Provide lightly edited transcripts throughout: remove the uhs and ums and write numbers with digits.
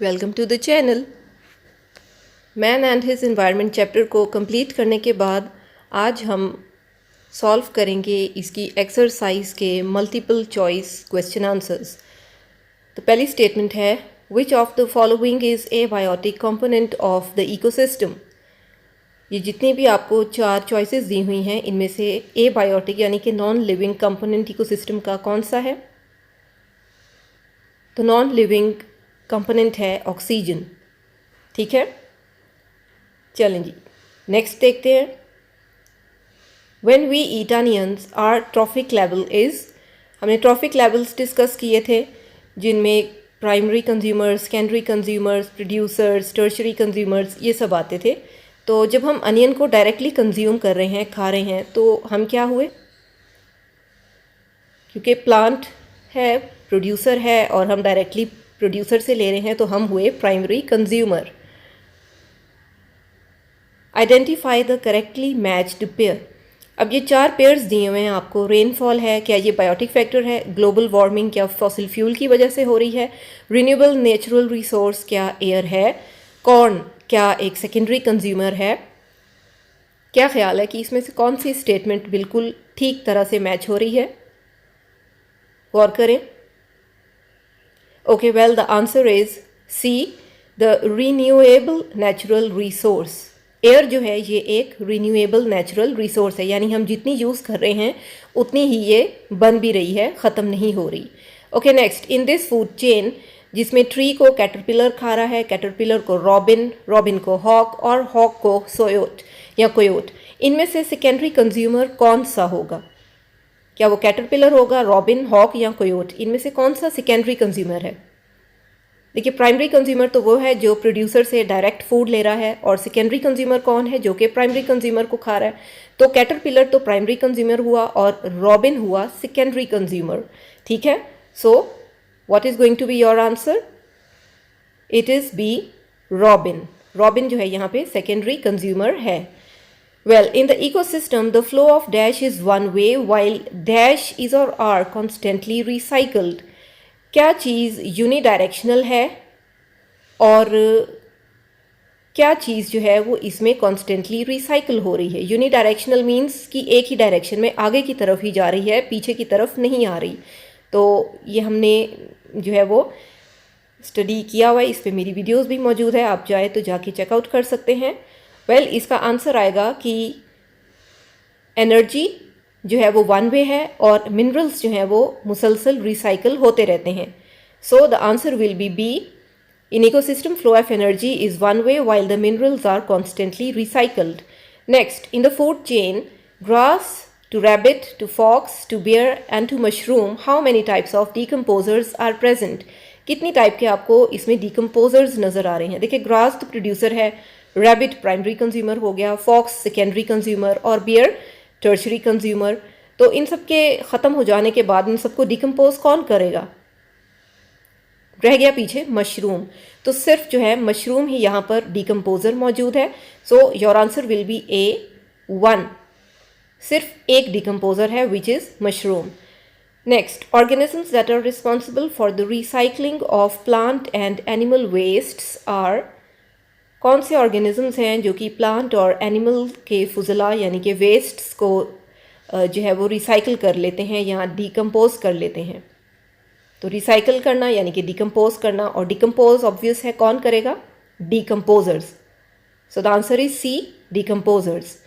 Welcome to the channel. Man and his environment chapter को complete करने के बाद आज हम सॉल्व करेंगे इसकी एक्सरसाइज के मल्टीपल चॉइस क्वेश्चन आंसर्स। तो पहली स्टेटमेंट है, which of the following is a biotic component of the ecosystem. ये जितनी भी आपको 4 चॉइसेस दी हुई हैं इनमें से ए बायोटिक यानी कि नॉन लिविंग कंपोनेंट इकोसिस्टम का कौन सा है। तो नॉन लिविंग कंपोनेंट है ऑक्सीजन। ठीक है, चलें जी नेक्स्ट देखते हैं। When we eat onions are trophic level is. हमने ट्रॉफिक लेवल्स डिस्कस किए थे जिनमें primary consumers, secondary consumers, producers, tertiary consumers ये सब आते थे। तो जब हम अनियन को डायरेक्टली कंज्यूम कर रहे हैं, खा रहे हैं, तो हम क्या हुए, क्योंकि प्लांट है, प्रोड्यूसर है और हम डायरेक्टली प्रोड्यूसर से ले रहे हैं तो हम हुए primary consumer. Identify the correctly matched pair. अब ये 4 पेयर्स दिए हुए हैं आपको। रेनफॉल है, क्या ये बायोटिक फैक्टर है, ग्लोबल वार्मिंग क्या फॉसिल फ्यूल की वजह से हो रही है, रिन्यूएबल नेचुरल रिसोर्स क्या एयर है, कॉर्न क्या एक सेकेंडरी कंज्यूमर है। क्या ख्याल है कि इसमें से कौन सी स्टेटमेंट बिल्कुल ठीक तरह से मैच हो रही है, गौर करें। Okay, well the answer is C, the renewable natural resource. Air जो है ये एक रिन्यूएबल नेचुरल रिसोर्स है, यानी हम जितनी यूज़ कर रहे हैं उतनी ही ये बन भी रही है, ख़त्म नहीं हो रही। Okay next, in this food chain जिसमें ट्री को कैटरपिलर खा रहा है, कैटरपिलर को रॉबिन, रॉबिन को हॉक और हॉक को सोयोट या कोयोट, इनमें से सेकेंडरी कंज्यूमर कौन सा होगा। क्या वो कैटरपिलर होगा, रॉबिन, हॉक या कोयोट, इनमें से कौन सा सेकेंडरी कंज्यूमर है। देखिए, प्राइमरी कंज्यूमर तो वो है जो प्रोड्यूसर से डायरेक्ट फूड ले रहा है, और सेकेंडरी कंज्यूमर कौन है, जो कि प्राइमरी कंज्यूमर को खा रहा है। तो कैटरपिलर तो प्राइमरी कंज्यूमर हुआ और रॉबिन हुआ सेकेंडरी कंज्यूमर। ठीक है, so what is going to be your answer, it is B robin. Robin जो है यहाँ पे सेकेंडरी कंज्यूमर है। Well, in the ecosystem, the flow of dash is one way, while dash is or are constantly recycled. क्या चीज़ unidirectional है और क्या चीज़ जो है वो इसमें कॉन्स्टेंटली रिसाइकल हो रही है। यूनिडायरेक्शनल मीन्स कि एक ही डायरेक्शन में आगे की तरफ ही जा रही है, पीछे की तरफ नहीं आ रही। तो ये हमने जो है वो स्टडी किया हुआ है, इस पर मेरी वीडियोज़ भी मौजूद है, आप चाहे तो जाके चेकआउट कर सकते हैं। वेल, इसका आंसर आएगा कि एनर्जी जो है वो वन वे है और मिनरल्स जो हैं वो मुसलसल रिसाइकल होते रहते हैं। So the answer will be B, in ecosystem flow of energy is one way while the minerals are constantly recycled. Next, in the food chain, grass to rabbit to fox to bear and to mushroom, how many types of decomposers are present. कितनी type के आपको इसमें decomposers नज़र आ रहे हैं। देखिए, grass तो producer है, रैबिट प्राइमरी कंज्यूमर हो गया, फॉक्स सेकेंडरी कंज्यूमर और बियर टर्शरी कंज्यूमर। तो इन सब के ख़त्म हो जाने के बाद इन सबको डिकम्पोज कौन करेगा, रह गया पीछे मशरूम। तो सिर्फ जो है मशरूम ही यहाँ पर डिकम्पोजर मौजूद है। So your answer will be A1, सिर्फ एक डिकम्पोजर है which is mushroom. Next, organisms that are responsible for the recycling of plant and animal wastes are. कौन से ऑर्गेनिजम्स हैं जो कि प्लांट और एनिमल के फुजला यानी कि वेस्ट्स को जो है वो रिसाइकल कर लेते हैं या डिकम्पोज कर लेते हैं। तो रिसाइकल करना यानी कि डिकम्पोज करना, और डिकम्पोज ऑब्वियस है कौन करेगा, decomposers. So the answer is C, decomposers.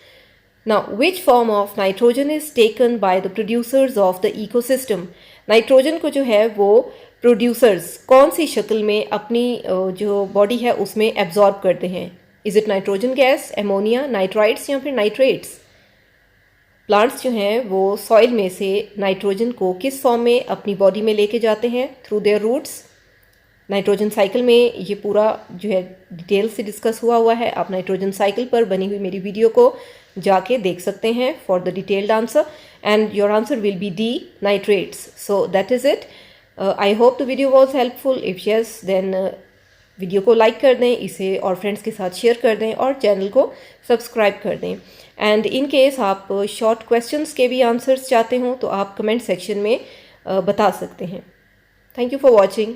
Now, which form of nitrogen is taken by the producers of the ecosystem. Nitrogen को जो है वो प्रोड्यूसर्स कौन सी शक्ल में अपनी जो बॉडी है उसमें एब्जॉर्ब करते हैं। Is it nitrogen gas, ammonia, nitrites या फिर नाइट्रेट्स। प्लांट्स जो हैं वो सॉइल में से नाइट्रोजन को किस फॉर्म में अपनी बॉडी में लेके जाते हैं, through their roots. Nitrogen cycle में ये पूरा जो है डिटेल से डिस्कस हुआ है। आप नाइट्रोजन साइकिल पर बनी हुई मेरी वीडियो को जाके देख सकते हैं for the detailed answer, and your answer will be D, nitrates. So that is it. I hope the video was helpful. If yes then video को लाइक कर दें, इसे और फ्रेंड्स के साथ शेयर कर दें और चैनल को सब्सक्राइब कर दें। एंड इन केस आप शॉर्ट क्वेश्चंस के भी आंसर्स चाहते हों तो आप कमेंट सेक्शन में बता सकते हैं। Thank you for watching.